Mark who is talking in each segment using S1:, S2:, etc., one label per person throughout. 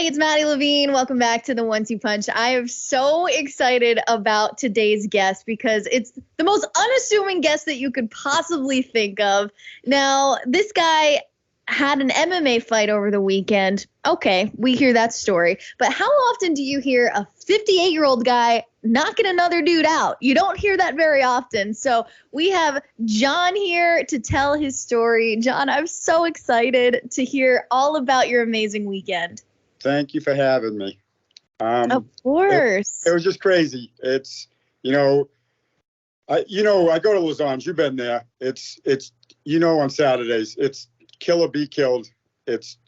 S1: it's Maddie Levine. Welcome back to the 1-2 Punch. I am so excited about today's guest because it's the most unassuming guest that you could possibly think of. Now, this guy had an MMA fight over the weekend. Okay, we hear that story. But how often do you hear a 58-year-old guy knocking another dude out? You don't hear that very often. So we have John here to tell his story. John, I'm so excited to hear all about your amazing weekend.
S2: Thank you for having me.
S1: Of course.
S2: It was just crazy. It's, I go to Lausanne's. You've been there. It's on Saturdays, it's kill or be killed. It's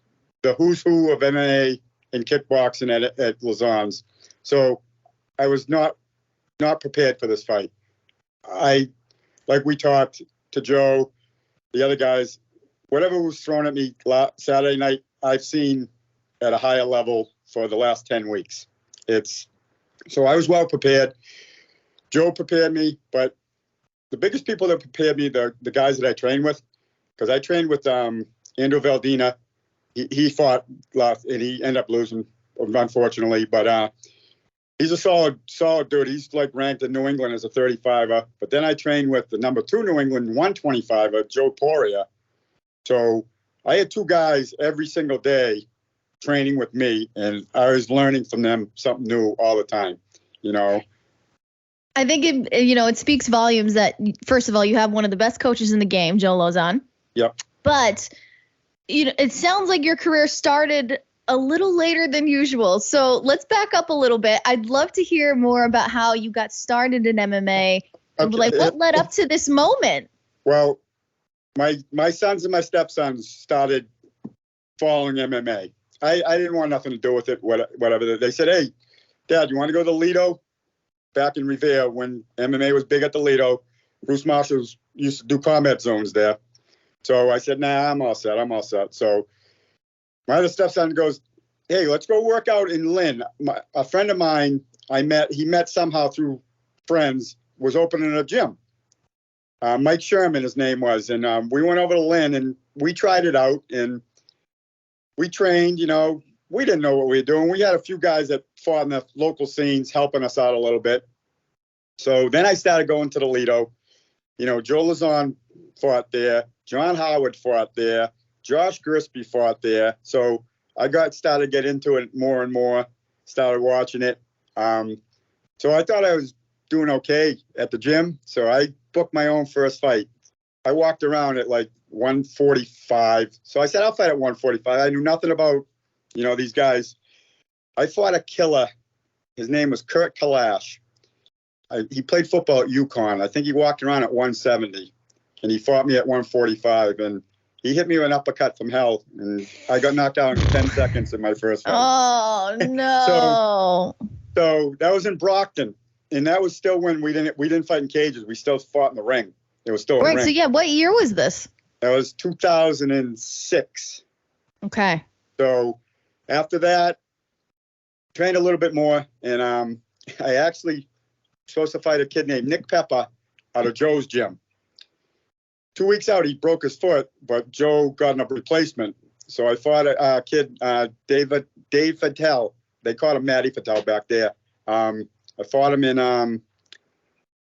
S2: the who's who of MMA and kickboxing at Lausanne's. So I was not prepared for this fight. Like we talked to Joe, the other guys, whatever was thrown at me Saturday night, I've seen at a higher level for the last 10 weeks. So I was well prepared. Joe prepared me, but the biggest people that prepared me, the guys that I trained with, because I trained with Andrew Valdina. He fought last, and he ended up losing, unfortunately. But he's a solid dude. He's like ranked in New England as a 35er. But then I trained with the number 2 New England 125er, Joe Poirier. So I had 2 guys every single day training with me, and I was learning from them something new all the time.
S1: I think it speaks volumes that, first of all, you have one of the best coaches in the game, Joe Lauzon.
S2: Yep.
S1: But it sounds like your career started a little later than usual. So let's back up a little bit. I'd love to hear more about how you got started in MMA. Okay. Like, what led up to this moment?
S2: Well, my sons and my stepsons started following MMA. I didn't want nothing to do with it, whatever. They said, hey, Dad, you want to go to Lido? Back in Revere, when MMA was big at the Lido, Bruce Marshall used to do combat zones there. So I said, nah, I'm all set. So my other stepson goes, hey, let's go work out in Lynn. A friend of mine he met somehow through friends, was opening a gym. Mike Sherman, his name was. And we went over to Lynn, and we tried it out, and we trained. We didn't know what we were doing. We had a few guys that fought in the local scenes helping us out a little bit. So then I started going to the Lido. Joe Lauzon fought there. John Howard fought there. Josh Grisby fought there. So I started to get into it more and more, started watching it. So I thought I was doing okay at the gym. So I booked my own first fight. I walked around at like 145. So I said, I'll fight at 145. I knew nothing about, these guys. I fought a killer. His name was Kurt Kalash. He played football at UConn. I think he walked around at 170, and he fought me at 145, and he hit me with an uppercut from hell, and I got knocked out in 10 seconds in my first fight.
S1: Oh, no.
S2: So that was in Brockton, and that was still when we didn't fight in cages. We still fought in the ring. It was still a ring.
S1: So yeah, what year was this?
S2: That was 2006.
S1: Okay.
S2: So after that, trained a little bit more, and I actually supposed to fight a kid named Nick Pepper out of Joe's gym. 2 weeks out, he broke his foot, but Joe got a replacement. So I fought a kid, Dave Fattel. They called him Matty Fattel back there. I fought him in, I don't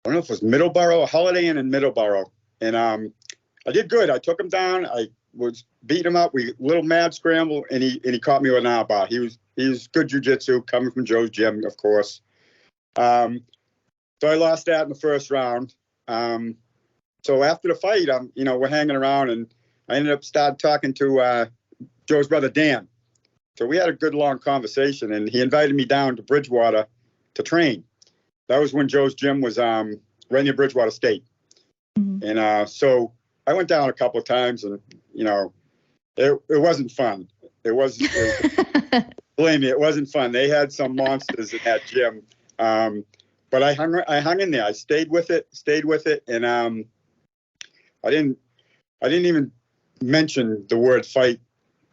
S2: know if it was Middleborough, a Holiday Inn in Middleborough. And I did good. I took him down. I was beating him up. We little mad scramble, and he caught me with an arm bar. He was good jiu-jitsu, coming from Joe's gym, of course. So I lost that in the first round. So after the fight, we're hanging around, and I ended up talking to Joe's brother, Dan. So we had a good long conversation, and he invited me down to Bridgewater to train. That was when Joe's gym was right near Bridgewater State. Mm-hmm. And so I went down a couple of times, and, it wasn't fun. Believe me, it wasn't fun. They had some monsters in that gym. But I hung in there. I stayed with it. And I didn't even mention the word fight,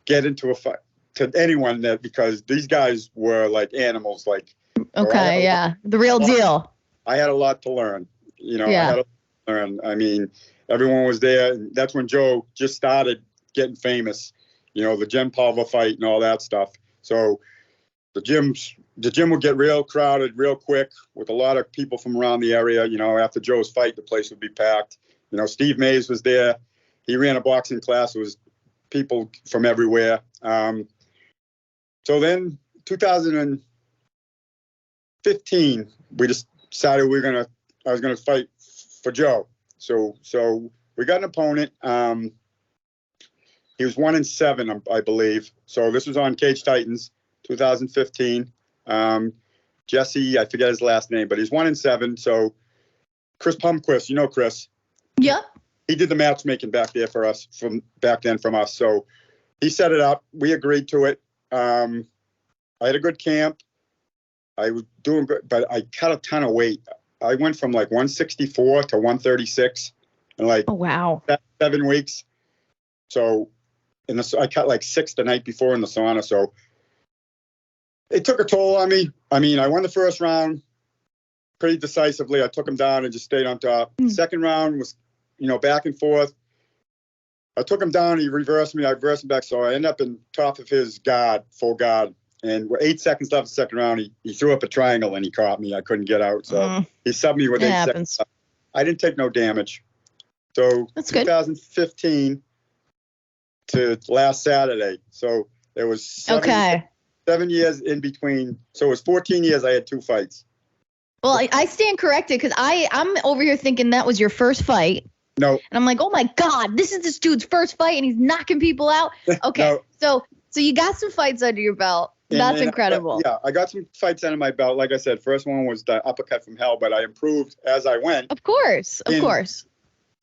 S2: get into a fight to anyone there, because these guys were like animals. Like,
S1: okay, yeah, the real deal.
S2: I had a lot to learn.
S1: Yeah.
S2: I had a lot to learn. I mean, everyone was there. And that's when Joe just started getting famous. The Jen Palva fight and all that stuff. So the gym would get real crowded real quick with a lot of people from around the area. You know, after Joe's fight, the place would be packed. You know, Steve Mays was there. He ran a boxing class. It was people from everywhere. So then 2015, we just decided I was gonna fight for Joe. So we got an opponent. He was 1-7, I believe. So this was on Cage Titans, 2015. Jesse, I forget his last name, but he's 1-7. So Chris Plumquist, you know Chris.
S1: Yep.
S2: He did the matchmaking back there for us from us. So he set it up. We agreed to it. I had a good camp. I was doing good, but I cut a ton of weight. I went from like 164 to 136 in like 7 weeks. So I cut like 6 the night before in the sauna. So it took a toll on me. I mean, I won the first round pretty decisively. I took him down and just stayed on top. Second round was, back and forth. I took him down. He reversed me. I reversed him back. So I ended up in top of his guard, full guard. And with 8 seconds left in the second round, he threw up a triangle and he caught me. I couldn't get out. So he subbed me with 8 seconds left. I didn't take no damage. So that's 2015 to last Saturday. So there was 7 years in between. So it was 14 years I had 2 fights.
S1: Well, I stand corrected because I'm over here thinking that was your first fight.
S2: No.
S1: And I'm like, oh my God, this is this dude's first fight and he's knocking people out. Okay. No. So you got some fights under your belt. That's incredible.
S2: I got some fights under my belt. Like I said, first one was the uppercut from hell, but I improved as I went.
S1: Of course.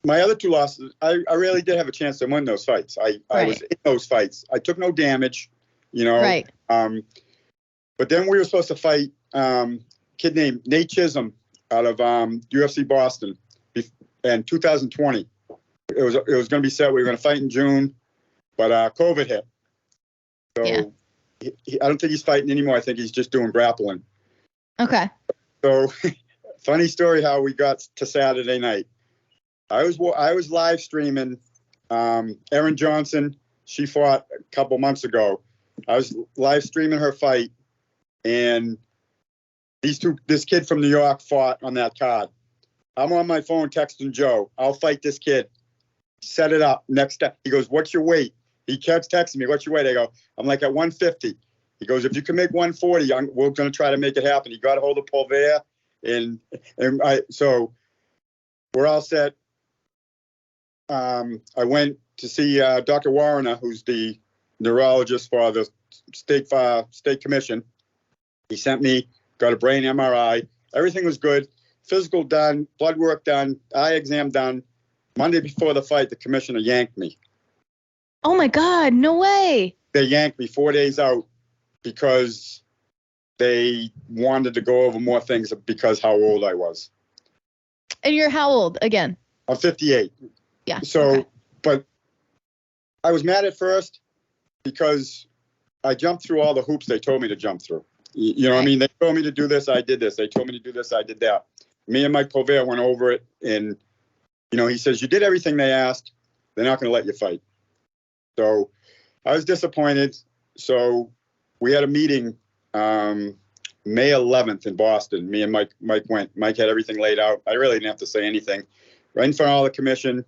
S2: My other 2 losses, I really did have a chance to win those fights. I was in those fights. I took no damage,
S1: Right.
S2: But then we were supposed to fight kid named Nate Chisholm out of UFC Boston in 2020. It was going to be set. We were going to fight in June, but COVID hit. So I don't think he's fighting anymore. I think he's just doing grappling.
S1: Okay.
S2: So funny story how we got to Saturday night. I was live streaming Erin Johnson. She fought a couple months ago. I was live streaming her fight, and this kid from New York fought on that card. I'm on my phone texting Joe. I'll fight this kid. Set it up. Next step. He goes, "What's your weight?" He kept texting me, "What's your weight?" I go, "I'm like at 150. He goes, "If you can make 140, we're going to try to make it happen." He got a hold of Pulver, so we're all set. I went to see Dr. Warner, who's the neurologist for the state commission. He sent me, got a brain MRI. Everything was good. Physical done, blood work done, eye exam done. Monday before the fight, the commissioner yanked me.
S1: Oh my God, no way.
S2: They yanked me 4 days out because they wanted to go over more things because how old I was.
S1: And you're how old again?
S2: I'm 58.
S1: Yeah.
S2: So, but I was mad at first because I jumped through all the hoops they told me to jump through. You know what I mean? They told me to do this, I did this. They told me to do this, I did that. Me and Mike Pulver went over it, and, he says, you did everything they asked. They're not going to let you fight. So I was disappointed. So we had a meeting May 11th in Boston. Me and Mike went. Mike had everything laid out. I really didn't have to say anything. Right in front of all the commission.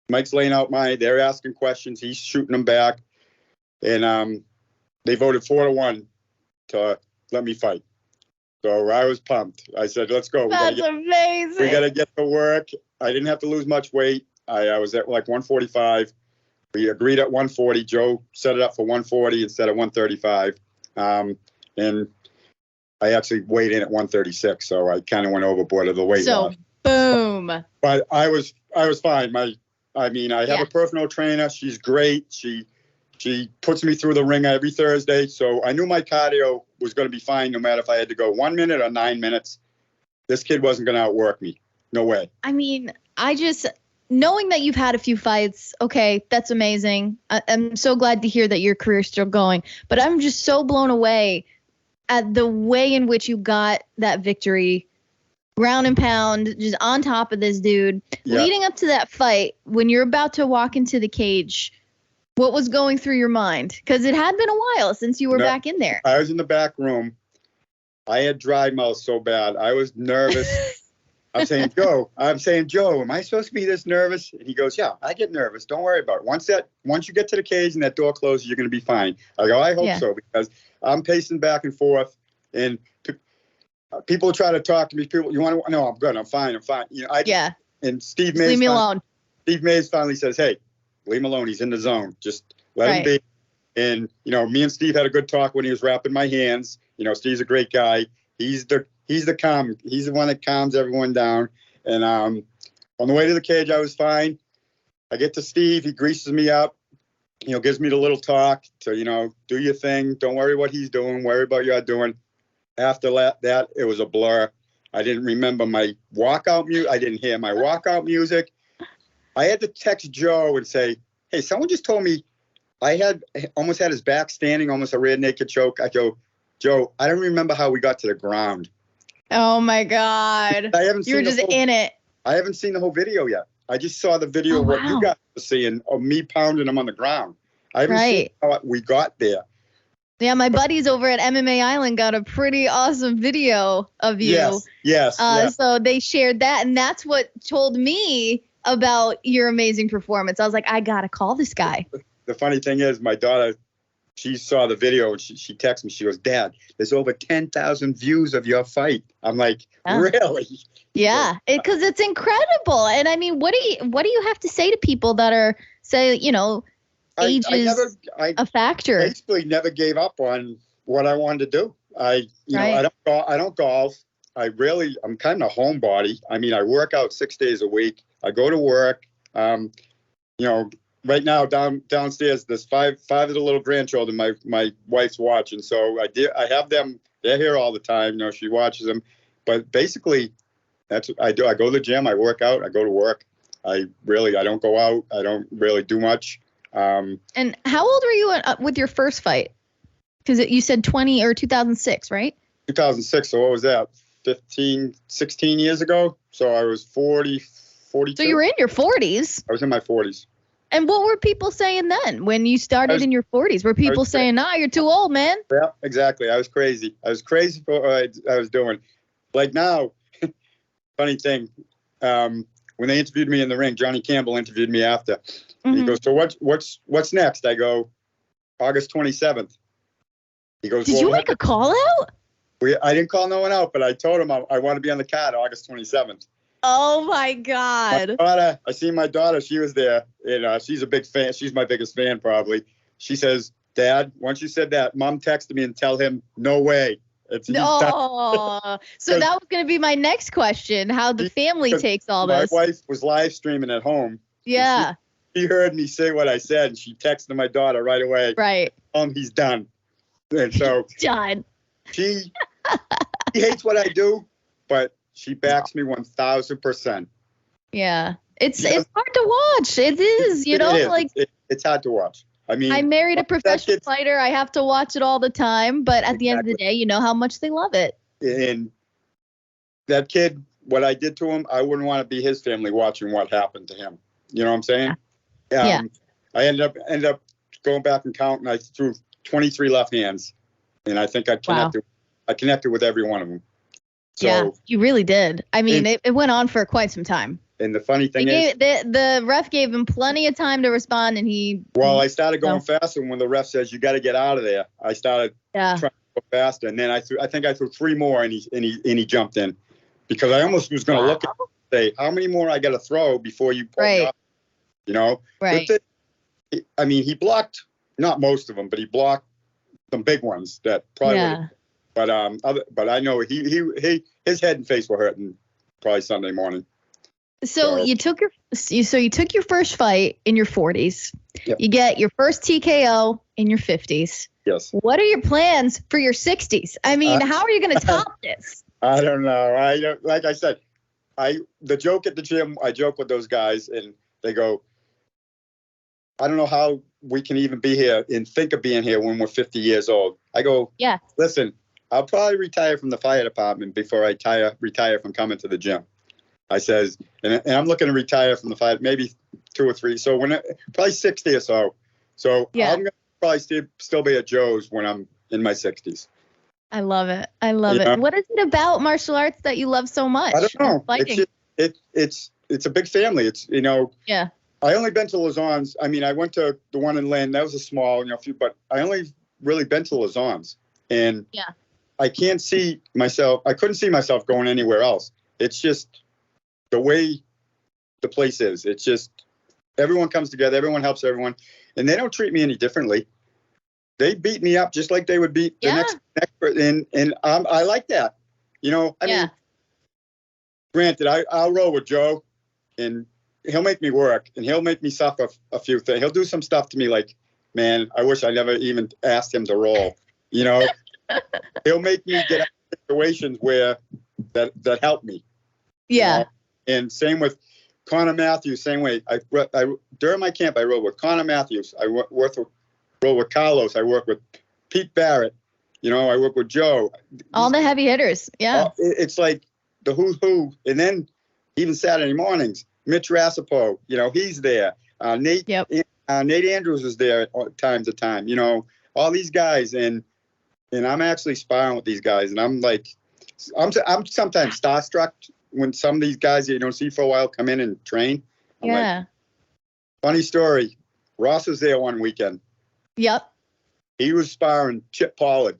S2: Mike's laying out they're asking questions. He's shooting them back. And they voted 4-1 to let me fight. So I was pumped. I said, let's go.
S1: That's amazing.
S2: We got to get to work. I didn't have to lose much weight. I was at like 145. We agreed at 140. Joe set it up for 140 instead of 135. And I actually weighed in at 136. So I kind of went overboard of the weight loss.
S1: Boom.
S2: But I was fine. I have a personal trainer. She's great. She puts me through the ring every Thursday. So I knew my cardio was going to be fine no matter if I had to go 1 minute or 9 minutes. This kid wasn't going to outwork me. No way.
S1: I mean, knowing that you've had a few fights, okay, that's amazing. I'm so glad to hear that your career's still going. But I'm just so blown away at the way in which you got that victory. Ground and pound, just on top of this dude. Yeah. Leading up to that fight, when you're about to walk into the cage, What was going through your mind? Because it had been a while since you were
S2: No,
S1: back in there.
S2: I was in the back room. I had dry mouth so bad. I was nervous. I'm saying, Joe, am I supposed to be this nervous? And he goes, yeah, I get nervous. Don't worry about it. Once you get to the cage and that door closes, you're going to be fine. I go, I hope so, because I'm pacing back and forth, and people try to talk to me. People, you want to? No, I'm good. I'm fine. You know, And Steve Mays,
S1: leave me alone.
S2: Steve Mays finally says, hey, leave him alone. He's in the zone. Just let him be. And, you know, me and Steve had a good talk when he was wrapping my hands. You know, Steve's a great guy. He's the one that calms everyone down. And on the way to the cage, I was fine. I get to Steve. He greases me up, you know, gives me the little talk to, you know, do your thing. Don't worry what he's doing. Worry about you're doing. After that, it was a blur. I didn't remember my walkout music. I didn't hear my walkout music. I had to text Joe and say, hey, someone just told me I almost had his back standing, almost a rear naked choke. I go, Joe, I don't remember how we got to the ground.
S1: Oh my God. You were just in it.
S2: I haven't seen the whole video yet. I just saw the video of what you guys were seeing of me pounding him on the ground. I haven't seen how we got there.
S1: Yeah, my buddies over at MMA Island got a pretty awesome video of you.
S2: Yes.
S1: So they shared that, and that's what told me about your amazing performance. I was like, I gotta call this guy.
S2: The funny thing is, my daughter, she saw the video and she texted me. She goes, Dad, there's over 10,000 views of your fight. I'm like, really?
S1: Yeah, because it's incredible. And I mean, what do you have to say to people that are, say, you know, age is a factor?
S2: I basically never gave up on what I wanted to do. I don't golf. I'm kind of a homebody. I mean, I work out 6 days a week. I go to work. You know, right now downstairs, there's five of the little grandchildren my wife's watching. So I have them. They're here all the time. You know, she watches them. But basically, that's what I do. I go to the gym. I work out. I go to work. I don't go out. I don't really do much.
S1: And how old were you with your first fight? Because you said 2006, right?
S2: 2006. So what was that? 16 years ago. So I was 42.
S1: So you were in your 40s.
S2: I was in my 40s.
S1: And what were people saying then when you started in your 40s? Were people saying, nah, you're too old, man?
S2: Yeah, exactly. I was crazy. I was crazy for what I was doing. Like now, funny thing, when they interviewed me in the ring, Johnny Campbell interviewed me after. Mm-hmm. He goes, so what's next? I go, August 27th. He goes,
S1: did you make a call out?
S2: I didn't call no one out, but I told him I want to be on the card August 27th.
S1: Oh my God.
S2: I seen my daughter. She was there. And she's a big fan. She's my biggest fan, probably. She says, Dad, once you said that, Mom texted me and tell him, no way.
S1: So that was going to be my next question, how the family takes all this.
S2: My wife was live streaming at home.
S1: Yeah.
S2: She heard me say what I said, and she texted my daughter right away.
S1: Right.
S2: He's done. And so
S1: done.
S2: She hates what I do, but she backs me 1,000%.
S1: Yeah. It's hard to watch. It is, you know,
S2: it's hard to watch. I mean,
S1: I married a professional fighter. I have to watch it all the time, but at the end of the day, you know how much they love it.
S2: And that kid, what I did to him, I wouldn't want to be his family watching what happened to him. You know what I'm saying?
S1: Yeah.
S2: I ended up going back and counting. I threw 23 left hands, and I think I connected with every one of them. So,
S1: yeah, you really did. I mean, it went on for quite some time.
S2: And the funny thing is,
S1: the ref gave him plenty of time to respond, and
S2: I started going faster. And when the ref says you got to get out of there, I started trying to go faster. And then I think I threw 3 more, and he jumped in, because I almost was going to look at him and say, how many more I got to throw before you pull me off? You know,
S1: right?
S2: I mean, he blocked not most of them, but he blocked some big ones that probably. Yeah. But I know his head and face were hurting probably Sunday morning.
S1: So you took your first fight in your 40s.
S2: Yep.
S1: You get your first TKO in your 50s.
S2: Yes.
S1: What are your plans for your 60s? I mean, how are you going to top this?
S2: I don't know. Like I said, the joke at the gym, I joke with those guys, and they go, I don't know how we can even be here and think of being here when we're 50 years old. I go,
S1: yeah.
S2: Listen, I'll probably retire from the fire department before I retire from coming to the gym. I says, and I'm looking to retire from the fire, maybe 2 or 3. So probably 60 or so. So
S1: Yeah.
S2: I'm gonna probably still be at Joe's when I'm in my 60s.
S1: I love it. I love it.
S2: Yeah.
S1: What is it about martial arts that you love so much?
S2: I don't
S1: and
S2: know.
S1: Fighting.
S2: It's a big family. It's,
S1: Yeah.
S2: I only been to Lausanne's. I mean, I went to the one in Lynn. That was a small, few, but I only really been to Lausanne's. And
S1: Yeah.
S2: I couldn't see myself going anywhere else. It's just the way the place is. It's just everyone comes together, everyone helps everyone, and they don't treat me any differently. They beat me up just like they would beat the next person, and I like that. I mean, granted, I'll roll with Joe, and he'll make me work, and he'll make me suffer a few things. He'll do some stuff to me like, man, I wish I never even asked him to roll. He'll make me get out of situations where that help me.
S1: Yeah.
S2: And same with Connor Matthews, same way. I during my camp, I rode with Connor Matthews. I rode with Carlos. I worked with Pete Barrett. I work with Joe.
S1: All the heavy hitters. Yeah.
S2: It's like the who's who. And then even Saturday mornings, Mitch Rassipo, he's there. Nate Andrews is there time to time. All these guys, and I'm actually sparring with these guys, and I'm like, I'm sometimes starstruck when some of these guys that you don't see for a while come in and train. I'm like, funny story. Ross was there one weekend.
S1: Yep.
S2: He was sparring Chip Pollard.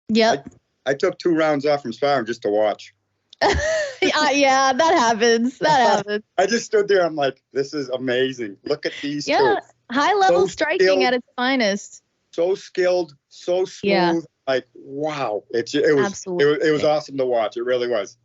S1: Yep.
S2: I took 2 rounds off from sparring just to watch.
S1: Yeah, that happens.
S2: I just stood there. I'm like, this is amazing. Look at these two.
S1: High level
S2: So
S1: striking
S2: skilled,
S1: at its finest.
S2: So skilled, so smooth.
S1: Yeah.
S2: Like, wow. It was awesome to watch. It really was.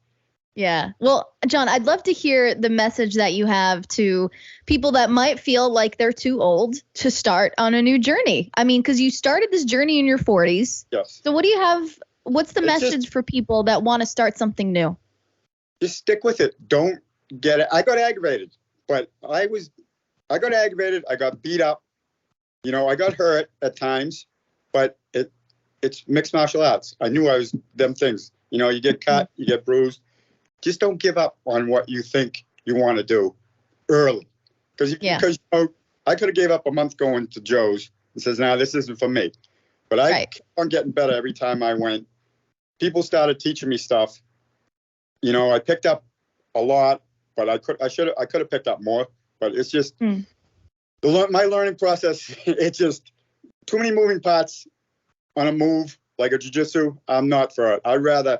S1: Yeah. Well, John, I'd love to hear the message that you have to people that might feel like they're too old to start on a new journey. I mean, because you started this journey in your 40s.
S2: Yes.
S1: So what do you have? What's the message for people that want to start something new?
S2: Just stick with it. Don't get it. I got aggravated, but I got aggravated. I got beat up. I got hurt at times, but it's mixed martial arts. I knew I was them things. You get cut, you get bruised. Just don't give up on what you think you want to do early. Because I could have gave up a month going to Joe's and says, "No, this isn't for me." But I kept on getting better every time I went. People started teaching me stuff. I picked up a lot, but I could have picked up more. But it's just my learning process. It's just too many moving parts on a move like a jiu-jitsu. I'm not for it. I'd rather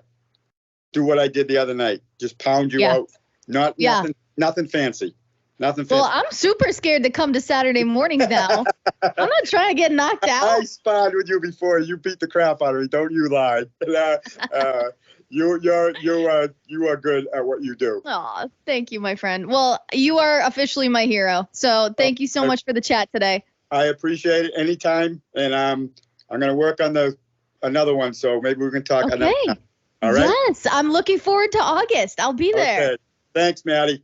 S2: do what I did the other night. Just pound you out. Nothing fancy. Nothing fancy.
S1: Well, I'm super scared to come to Saturday mornings now. I'm not trying to get knocked out.
S2: I sparred with you before. You beat the crap out of me. Don't you lie. You are good at what you do.
S1: Oh, thank you, my friend. Well, you are officially my hero. So thank you so much for the chat today.
S2: I appreciate it anytime. And I'm going to work on another one. So maybe we can talk another time. All right.
S1: Yes, I'm looking forward to August. I'll be there.
S2: Okay. Thanks, Maddie.